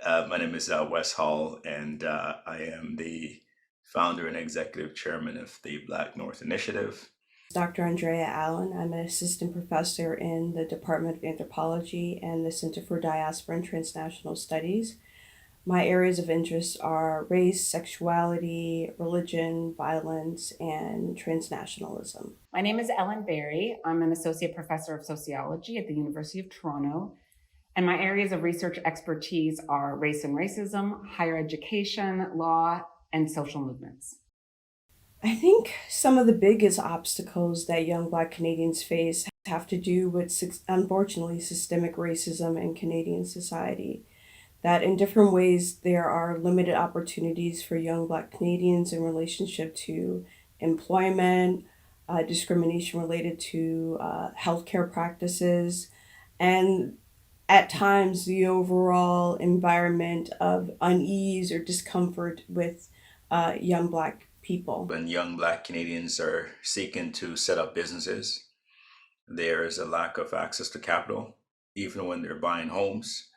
My name is Wes Hall, and I am the founder and executive chairman of the Black North Initiative. Dr. Andrea Allen. I'm an assistant professor in the Department of Anthropology and the Center for Diaspora and Transnational Studies. My areas of interest are race, sexuality, religion, violence, and transnationalism. My name is Ellen Berry. I'm an associate professor of sociology at the University of Toronto. And my areas of research expertise are race and racism, higher education, law, and social movements. I think some of the biggest obstacles that young Black Canadians face have to do with, unfortunately, systemic racism in Canadian society. That in different ways, there are limited opportunities for young Black Canadians in relationship to employment, discrimination related to healthcare practices, and at times the overall environment of unease or discomfort with young Black people. When young Black Canadians are seeking to set up businesses, there is a lack of access to capital. Even when they're buying homes,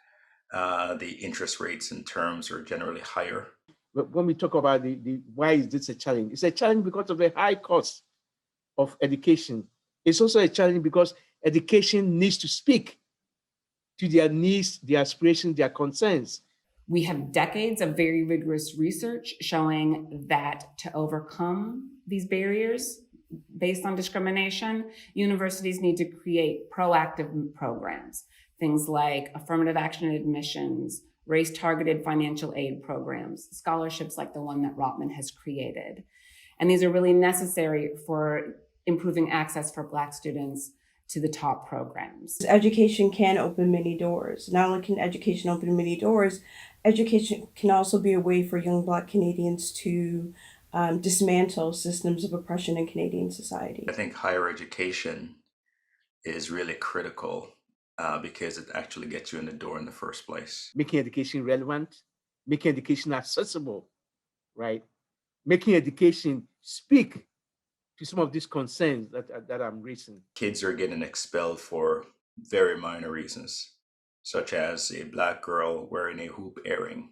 the interest rates and terms are generally higher. But when we talk about the why is this a challenge? It's a challenge because of the high cost of education. It's also a challenge because education needs to speak to their needs, their aspirations, their concerns. We have decades of very rigorous research showing that to overcome these barriers based on discrimination, universities need to create proactive programs, things like affirmative action admissions, race-targeted financial aid programs, scholarships like the one that Rotman has created. And these are really necessary for improving access for Black students to the top programs. Education can open many doors. Not only can education open many doors, education can also be a way for young Black Canadians to dismantle systems of oppression in Canadian society. I think higher education is really critical because it actually gets you in the door in the first place. Making education relevant, making education accessible, right? Making education speak to some of these concerns that I'm raising. Kids are getting expelled for very minor reasons, such as a Black girl wearing a hoop earring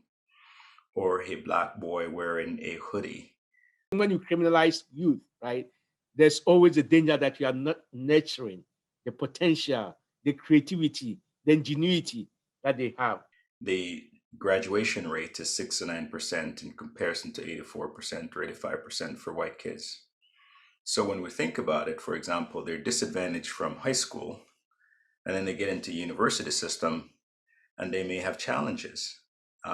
or a Black boy wearing a hoodie. When you criminalize youth, right, there's always a danger that you are not nurturing the potential, the creativity, the ingenuity that they have. The graduation rate is 69% in comparison to 84% or 85% for white kids. So when we think about it, for example, they're disadvantaged from high school, and then they get into university system, and they may have challenges.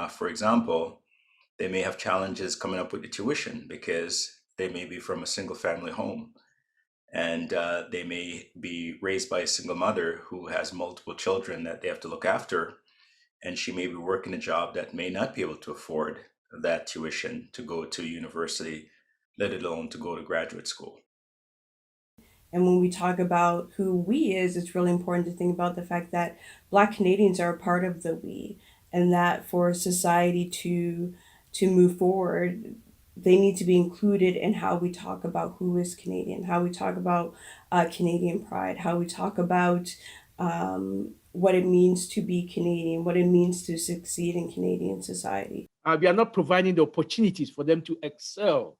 For example, they may have challenges coming up with the tuition because they may be from a single family home, and they may be raised by a single mother who has multiple children that they have to look after, and she may be working a job that may not be able to afford that tuition to go to university, let alone to go to graduate school. And when we talk about who we is, it's really important to think about the fact that Black Canadians are a part of the we, and that for society to move forward, they need to be included in how we talk about who is Canadian, how we talk about Canadian pride, how we talk about what it means to be Canadian, what it means to succeed in Canadian society. We are not providing the opportunities for them to excel,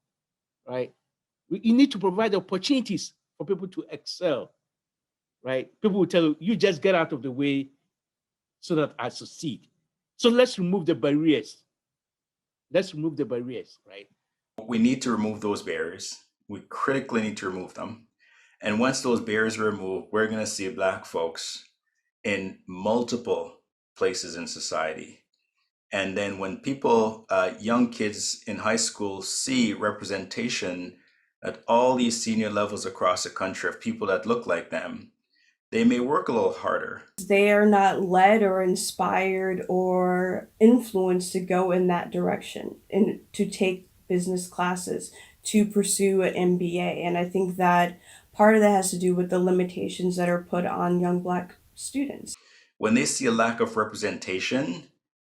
right? You need to provide the opportunities for people to excel, right? People will tell you, you just get out of the way so that I succeed. So let's remove the barriers. Let's remove the barriers, right? We need to remove those barriers. We critically need to remove them. And once those barriers are removed, we're going to see Black folks in multiple places in society. And then when people, young kids in high school, see representation at all these senior levels across the country of people that look like them, they may work a little harder. They are not led or inspired or influenced to go in that direction and to take business classes, to pursue an MBA. And I think that part of that has to do with the limitations that are put on young Black students. When they see a lack of representation,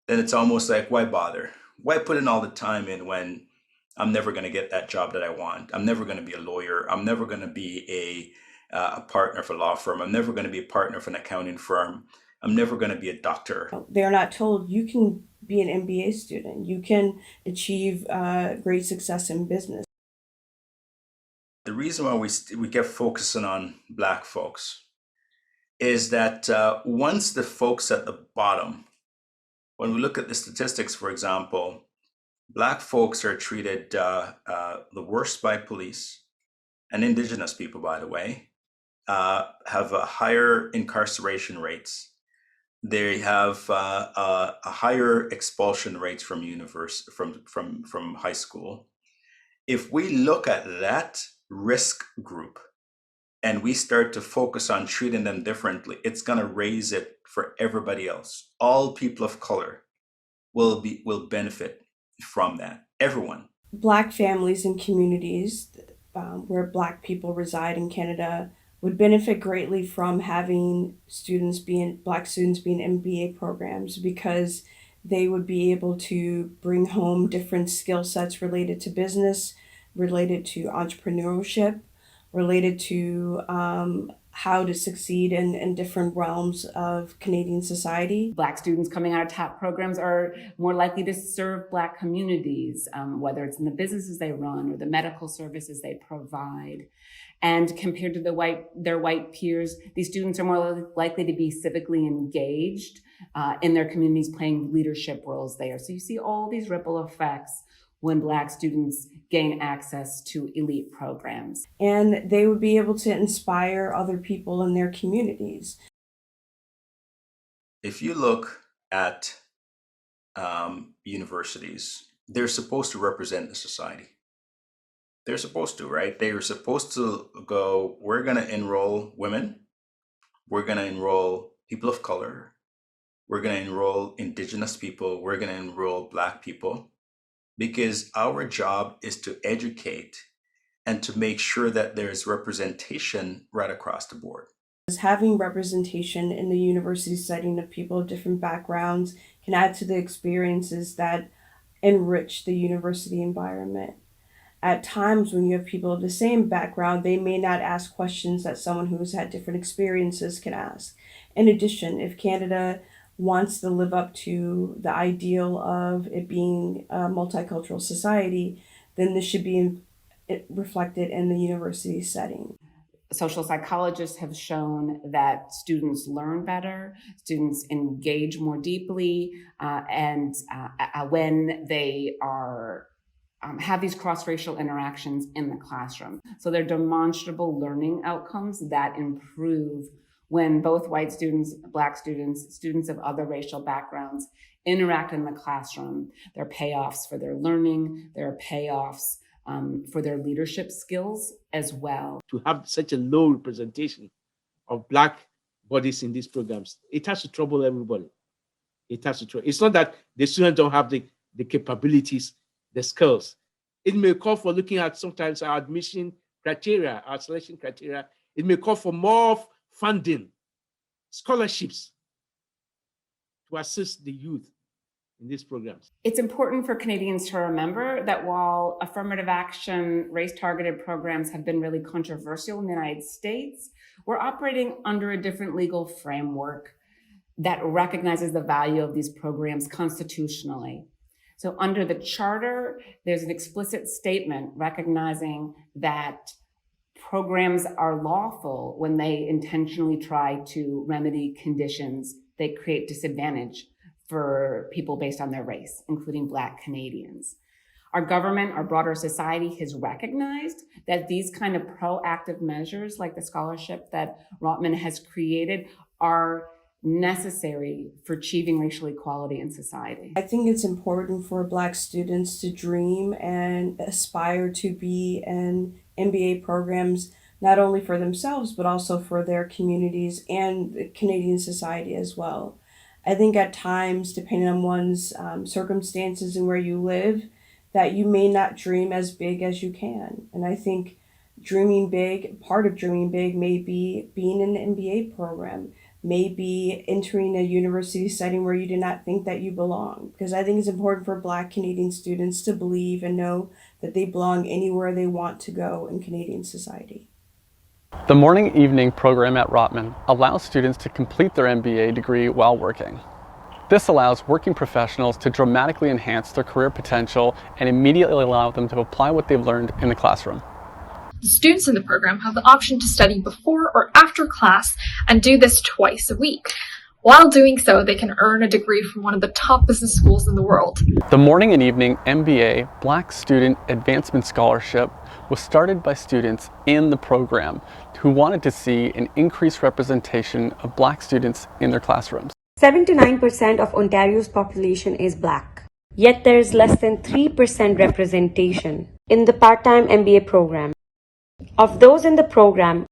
then it's almost like, why bother? Why put in all the time in when I'm never going to get that job that I want? I'm never going to be a lawyer. I'm never going to be a partner for a law firm. I'm never going to be a partner for an accounting firm. I'm never going to be a doctor. They're not told you can be an MBA student, you can achieve great success in business. The reason why we kept focusing on Black folks is that once the folks at the bottom, when we look at the statistics, for example, Black folks are treated the worst by police, and Indigenous people, by the way, have a higher incarceration rates. They have a higher expulsion rates from from high school. If we look at that risk group and we start to focus on treating them differently, it's going to raise it for everybody else. All people of color will benefit from that. Everyone. Black families and communities where Black people reside in Canada would benefit greatly from having Black students be in MBA programs, because they would be able to bring home different skill sets related to business, related to entrepreneurship, related to how to succeed in different realms of Canadian society. Black students coming out of top programs are more likely to serve Black communities, whether it's in the businesses they run or the medical services they provide. And compared to their white peers, these students are more likely to be civically engaged in their communities, playing leadership roles there. So you see all these ripple effects when Black students gain access to elite programs. And they would be able to inspire other people in their communities. If you look at universities, they're supposed to represent the society. They're supposed to, right? They are supposed to go, we're going to enroll women, we're going to enroll people of color, we're going to enroll Indigenous people, we're going to enroll Black people, because our job is to educate and to make sure that there's representation right across the board. Having representation in the university setting of people of different backgrounds can add to the experiences that enrich the university environment. At times when you have people of the same background, they may not ask questions that someone who has had different experiences can ask. In addition, if Canada wants to live up to the ideal of it being a multicultural society, then this should be reflected in the university setting. Social psychologists have shown that students learn better, students engage more deeply, and when they are have these cross-racial interactions in the classroom. So they're demonstrable learning outcomes that improve when both white students, Black students, students of other racial backgrounds interact in the classroom. There are payoffs for their learning, there are payoffs for their leadership skills as well. To have such a low representation of Black bodies in these programs, it has to trouble everybody. It has to trouble. It's not that the students don't have the capabilities, the skills. It may call for looking at sometimes our admission criteria, our selection criteria. It may call for more funding, scholarships to assist the youth in these programs. It's important for Canadians to remember that while affirmative action, race-targeted programs have been really controversial in the United States, we're operating under a different legal framework that recognizes the value of these programs constitutionally. So under the Charter, there's an explicit statement recognizing that programs are lawful when they intentionally try to remedy conditions that create disadvantage for people based on their race, including Black Canadians. Our government, our broader society has recognized that these kind of proactive measures, like the scholarship that Rotman has created, are necessary for achieving racial equality in society. I think it's important for Black students to dream and aspire to be in MBA programs, not only for themselves, but also for their communities and the Canadian society as well. I think at times, depending on one's circumstances and where you live, that you may not dream as big as you can. And I think dreaming big, part of dreaming big may be being in an MBA program, may be entering a university setting where you did not think that you belong. Because I think it's important for Black Canadian students to believe and know that they belong anywhere they want to go in Canadian society. The morning evening program at Rotman allows students to complete their MBA degree while working. This allows working professionals to dramatically enhance their career potential and immediately allow them to apply what they've learned in the classroom. The students in the program have the option to study before or after class and do this twice a week. While doing so, they can earn a degree from one of the top business schools in the world. The morning and evening MBA Black Student Advancement Scholarship was started by students in the program who wanted to see an increased representation of Black students in their classrooms. 79% of Ontario's population is Black, yet there is less than 3% representation in the part-time MBA program. Of those in the program,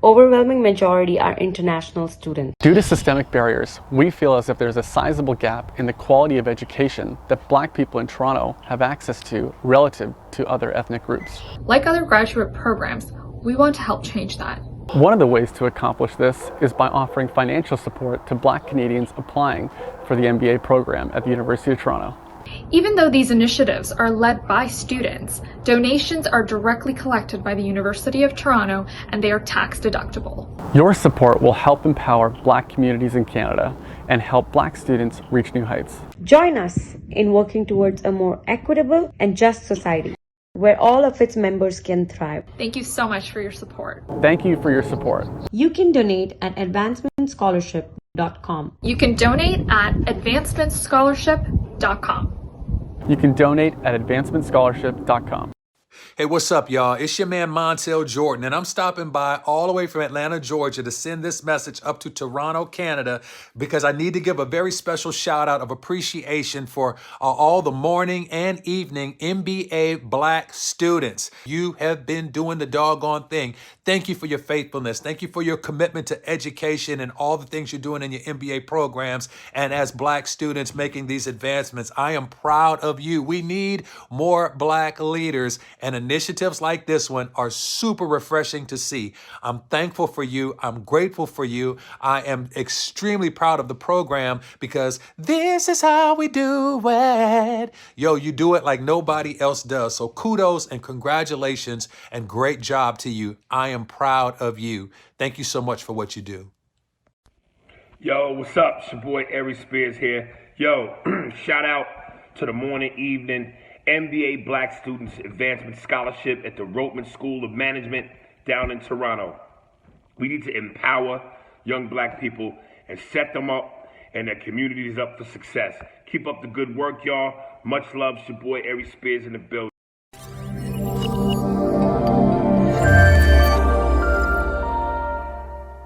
overwhelming majority are international students. Due to systemic barriers, we feel as if there's a sizable gap in the quality of education that Black people in Toronto have access to relative to other ethnic groups. Like other graduate programs, we want to help change that. One of the ways to accomplish this is by offering financial support to Black Canadians applying for the MBA program at the University of Toronto. Even though these initiatives are led by students, donations are directly collected by the University of Toronto and they are tax deductible. Your support will help empower Black communities in Canada and help Black students reach new heights. Join us in working towards a more equitable and just society, where all of its members can thrive. Thank you so much for your support. Thank you for your support. You can donate at advancementscholarship.com. You can donate at advancementscholarship.com. You can donate at advancementscholarship.com. Hey, what's up, y'all? It's your man, Montel Jordan, and I'm stopping by all the way from Atlanta, Georgia to send this message up to Toronto, Canada, because I need to give a very special shout out of appreciation for all the morning and evening MBA Black students. You have been doing the doggone thing. Thank you for your faithfulness. Thank you for your commitment to education and all the things you're doing in your MBA programs. And as Black students making these advancements, I am proud of you. We need more Black leaders, and initiatives like this one are super refreshing to see. I'm thankful for you. I'm grateful for you. I am extremely proud of the program because this is how we do it. Yo, you do it like nobody else does. So kudos and congratulations and great job to you. I am proud of you. Thank you so much for what you do. Yo, what's up? It's your boy Ari Spears here. Yo, shout out to the morning, evening MBA Black Students Advancement Scholarship at the Rotman School of Management down in Toronto. We need to empower young Black people and set them up and their communities up for success. Keep up the good work, y'all. Much love. It's your boy Ari Spears in the building.